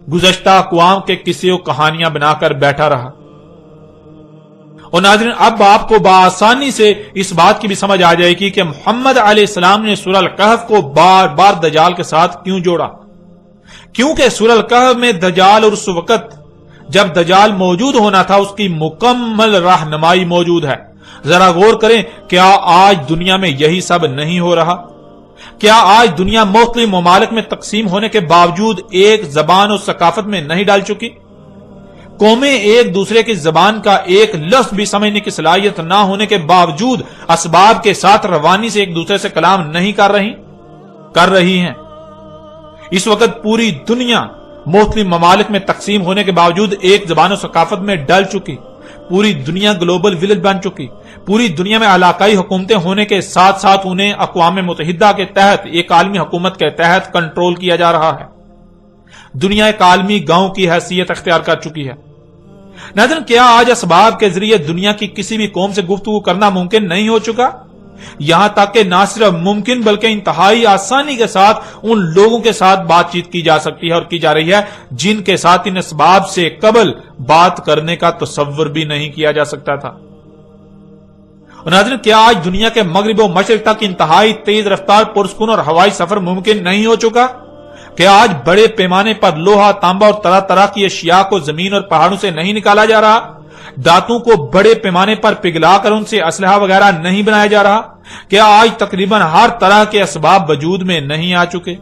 گزشتہ اقوام کے قصے و کہانیاں بنا کر بیٹھا رہا۔ اور ناظرین، اب آپ کو بآسانی سے اس بات کی بھی سمجھ آ جائے گی کہ محمد علیہ السلام نے سورہ الکہف کو بار بار دجال کے ساتھ کیوں جوڑا، کیونکہ سورہ الکہف میں دجال اور اس وقت جب دجال موجود ہونا تھا اس کی مکمل رہنمائی موجود ہے۔ ذرا غور کریں، کیا آج دنیا میں یہی سب نہیں ہو رہا؟ کیا آج دنیا مختلف ممالک میں تقسیم ہونے کے باوجود ایک زبان اور ثقافت میں نہیں ڈال چکی؟ قومیں ایک دوسرے کی زبان کا ایک لفظ بھی سمجھنے کی صلاحیت نہ ہونے کے باوجود اسباب کے ساتھ روانی سے ایک دوسرے سے کلام نہیں کر رہی ہیں۔ اس وقت پوری دنیا مختلف ممالک میں تقسیم ہونے کے باوجود ایک زبان و ثقافت میں ڈل چکی، پوری دنیا گلوبل ولیج بن چکی، پوری دنیا میں علاقائی حکومتیں ہونے کے ساتھ ساتھ انہیں اقوام متحدہ کے تحت، ایک عالمی حکومت کے تحت کنٹرول کیا جا رہا ہے۔ دنیا ایک عالمی گاؤں کی حیثیت اختیار کر چکی ہے۔ ناظرین، کیا آج اسباب کے ذریعے دنیا کی کسی بھی قوم سے گفتگو کرنا ممکن نہیں ہو چکا؟ یہاں تک کہ نہ صرف ممکن بلکہ انتہائی آسانی کے ساتھ ان لوگوں کے ساتھ بات چیت کی جا سکتی ہے اور کی جا رہی ہے جن کے ساتھ ان اسباب سے قبل بات کرنے کا تصور بھی نہیں کیا جا سکتا تھا۔ اور ناظرین، کیا آج دنیا کے مغرب و مشرق تک انتہائی تیز رفتار پرسکون اور ہوائی سفر ممکن نہیں ہو چکا؟ کیا آج بڑے پیمانے پر لوہا، تانبا اور طرح طرح کی اشیاء کو زمین اور پہاڑوں سے نہیں نکالا جا رہا؟ دانتوں کو بڑے پیمانے پر پگھلا کر ان سے اسلحہ وغیرہ نہیں بنایا جا رہا؟ کیا آج تقریباً ہر طرح کے اسباب وجود میں نہیں آ چکے؟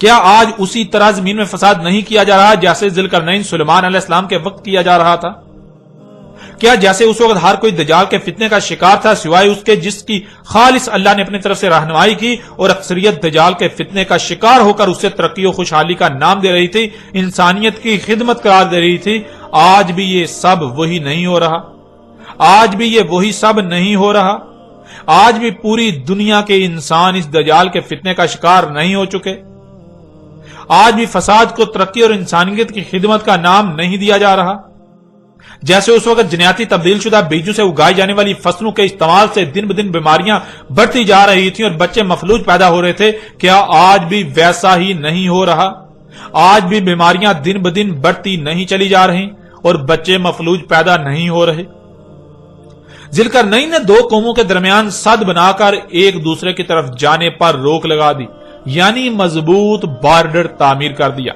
کیا آج اسی طرح زمین میں فساد نہیں کیا جا رہا جیسے ذوالقرنین سلیمان علیہ السلام کے وقت کیا جا رہا تھا؟ کیا جیسے اس وقت ہر کوئی دجال کے فتنے کا شکار تھا سوائے اس کے جس کی خالص اللہ نے اپنی طرف سے رہنمائی کی، اور اکثریت دجال کے فتنے کا شکار ہو کر اسے ترقی و خوشحالی کا نام دے رہی تھی، انسانیت کی خدمت قرار دے رہی تھی؟ آج بھی یہ سب وہی نہیں ہو رہا؟ آج بھی یہ وہی سب نہیں ہو رہا؟ آج بھی پوری دنیا کے انسان اس دجال کے فتنے کا شکار نہیں ہو چکے؟ آج بھی فساد کو ترقی اور انسانیت کی خدمت کا نام نہیں دیا جا رہا؟ جیسے اس وقت جنیاتی تبدیل شدہ بیجوں سے اگائی جانے والی فصلوں کے استعمال سے دن بدن بیماریاں بڑھتی جا رہی تھیں اور بچے مفلوج پیدا ہو رہے تھے، کیا آج بھی ویسا ہی نہیں ہو رہا؟ آج بھی بیماریاں دن بدن بڑھتی نہیں چلی جا رہی اور بچے مفلوج پیدا نہیں ہو رہے؟ ذوالقرنین نے دو قوموں کے درمیان سد بنا کر ایک دوسرے کی طرف جانے پر روک لگا دی، یعنی مضبوط بارڈر تعمیر کر دیا،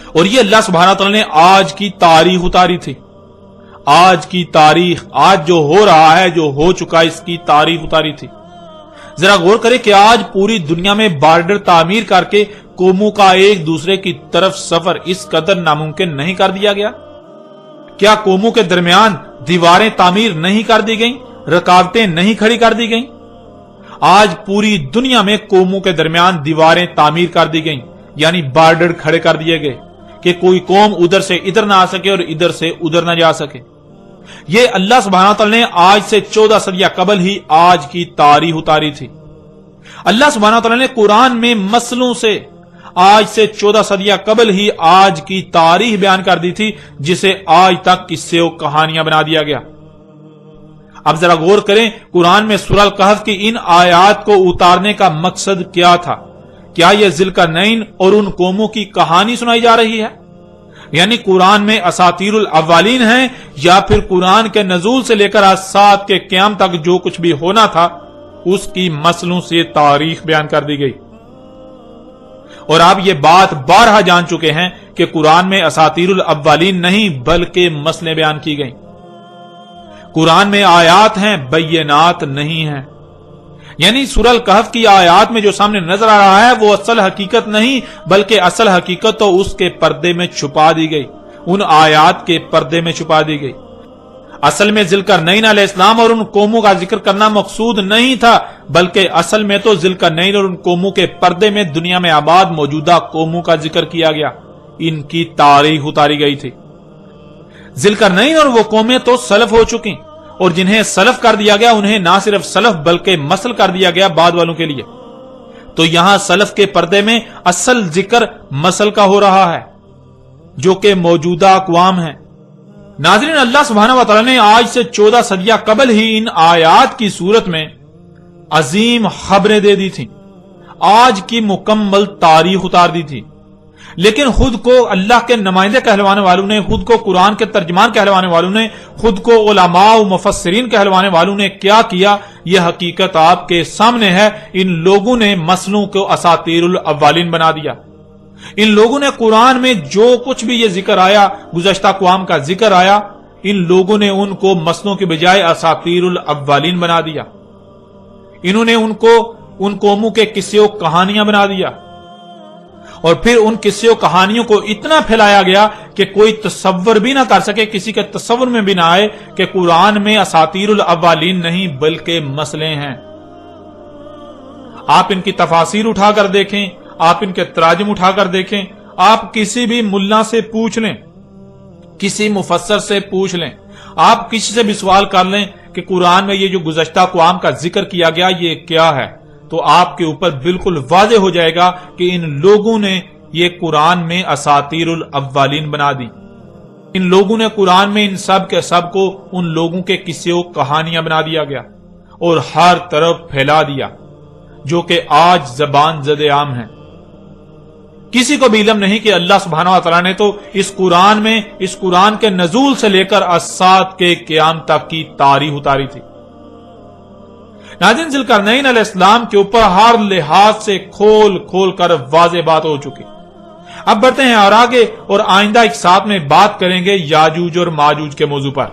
اور یہ اللہ سبحانہ تعالیٰ نے آج کی تاریخ اتاری تھی۔ آج کی تاریخ، آج جو ہو رہا ہے، جو ہو چکا، اس کی تاریخ اتاری تھی۔ ذرا غور کریں کہ آج پوری دنیا میں بارڈر تعمیر کر کے قوموں کا ایک دوسرے کی طرف سفر اس قدر ناممکن نہیں کر دیا گیا؟ کیا قوموں کے درمیان دیواریں تعمیر نہیں کر دی گئیں، رکاوٹیں نہیں کھڑی کر دی گئیں؟ آج پوری دنیا میں قوموں کے درمیان دیواریں تعمیر کر دی گئیں، یعنی بارڈر کھڑے کر دیے گئے کہ کوئی قوم ادھر سے ادھر نہ آ سکے اور ادھر سے ادھر نہ جا سکے۔ یہ اللہ سبحانہ تعالیٰ نے آج سے 14 صدیاں قبل ہی آج کی تاریخ اتاری تھی۔ اللہ سبحانہ تعالیٰ نے قرآن میں مسلوں سے آج سے 14 صدیاں قبل ہی آج کی تاریخ بیان کر دی تھی، جسے آج تک قصے و کہانیاں بنا دیا گیا۔ اب ذرا غور کریں، قرآن میں سورہ الکہف کی ان آیات کو اتارنے کا مقصد کیا تھا؟ کیا یہ ذوالقرنین اور ان قوموں کی کہانی سنائی جا رہی ہے؟ یعنی قرآن میں اساطیر الاولین ہیں، یا پھر قرآن کے نزول سے لے کر آج سات کے قیام تک جو کچھ بھی ہونا تھا اس کی مسلوں سے تاریخ بیان کر دی گئی؟ اور آپ یہ بات بارہا جان چکے ہیں کہ قرآن میں اساطیر الاولین نہیں بلکہ مسلیں بیان کی گئیں۔ قرآن میں آیات ہیں، بینات نہیں ہیں۔ یعنی سورہ الکہف کی آیات میں جو سامنے نظر آ رہا ہے وہ اصل حقیقت نہیں، بلکہ اصل حقیقت تو اس کے پردے میں چھپا دی گئی، ان آیات کے پردے میں چھپا دی گئی۔ اصل میں ذوالقرنین علیہ السلام اور ان قوموں کا ذکر کرنا مقصود نہیں تھا، بلکہ اصل میں تو ذوالقرنین اور ان قوموں کے پردے میں دنیا میں آباد موجودہ قوموں کا ذکر کیا گیا، ان کی تاریخ اتاری گئی تھی۔ ذوالقرنین اور وہ قومیں تو سلف ہو چکی، اور جنہیں سلف کر دیا گیا انہیں نہ صرف سلف بلکہ مسل کر دیا گیا بعد والوں کے لیے۔ تو یہاں سلف کے پردے میں اصل ذکر مسل کا ہو رہا ہے، جو کہ موجودہ اقوام ہیں۔ ناظرین، اللہ سبحانہ و تعالی نے آج سے 14 صدیاں قبل ہی ان آیات کی صورت میں عظیم خبریں دے دی تھیں، آج کی مکمل تاریخ اتار دی تھی، لیکن خود کو اللہ کے نمائندے کہلوانے والوں نے، خود کو قرآن کے ترجمان کہلوانے والوں نے، خود کو علماء و مفسرین کہلوانے والوں نے کیا کیا، یہ حقیقت آپ کے سامنے ہے۔ ان لوگوں نے مسلوں کو اساطیر الاولین بنا دیا۔ ان لوگوں نے قرآن میں جو کچھ بھی یہ ذکر آیا، گزشتہ اقوام کا ذکر آیا، ان لوگوں نے ان کو مسلوں کے بجائے اساطیر الاولین بنا دیا۔ انہوں نے ان کو ان قوموں کے قصے و کہانیاں بنا دیا، اور پھر ان قصے و کہانیوں کو اتنا پھیلایا گیا کہ کوئی تصور بھی نہ کر سکے، کسی کے تصور میں بھی نہ آئے کہ قرآن میں اساطیر الاولین نہیں بلکہ مسئلے ہیں۔ آپ ان کی تفاسیر اٹھا کر دیکھیں، آپ ان کے تراجم اٹھا کر دیکھیں، آپ کسی بھی ملا سے پوچھ لیں، کسی مفسر سے پوچھ لیں، آپ کسی سے بھی سوال کر لیں کہ قرآن میں یہ جو گزشتہ اقوام کا ذکر کیا گیا یہ کیا ہے، تو آپ کے اوپر بالکل واضح ہو جائے گا کہ ان لوگوں نے یہ قرآن میں اساطیر الاولین بنا دی۔ ان لوگوں نے قرآن میں ان سب کے سب کو ان لوگوں کے قصے و کہانیاں بنا دیا گیا اور ہر طرف پھیلا دیا، جو کہ آج زبان زد عام ہے۔ کسی کو بھی علم نہیں کہ اللہ سبحانہ و تعالیٰ نے تو اس قرآن میں، اس قرآن کے نزول سے لے کر الساعۃ کے قیام تک کی تاریخ اتاری تھی۔ ناظرین، ذوالقرنین علیہ السلام کے اوپر ہر لحاظ سے کھول کھول کر واضح بات ہو چکی۔ اب بڑھتے ہیں اور آگے اور آئندہ ایک ساتھ میں بات کریں گے یاجوج اور ماجوج کے موضوع پر۔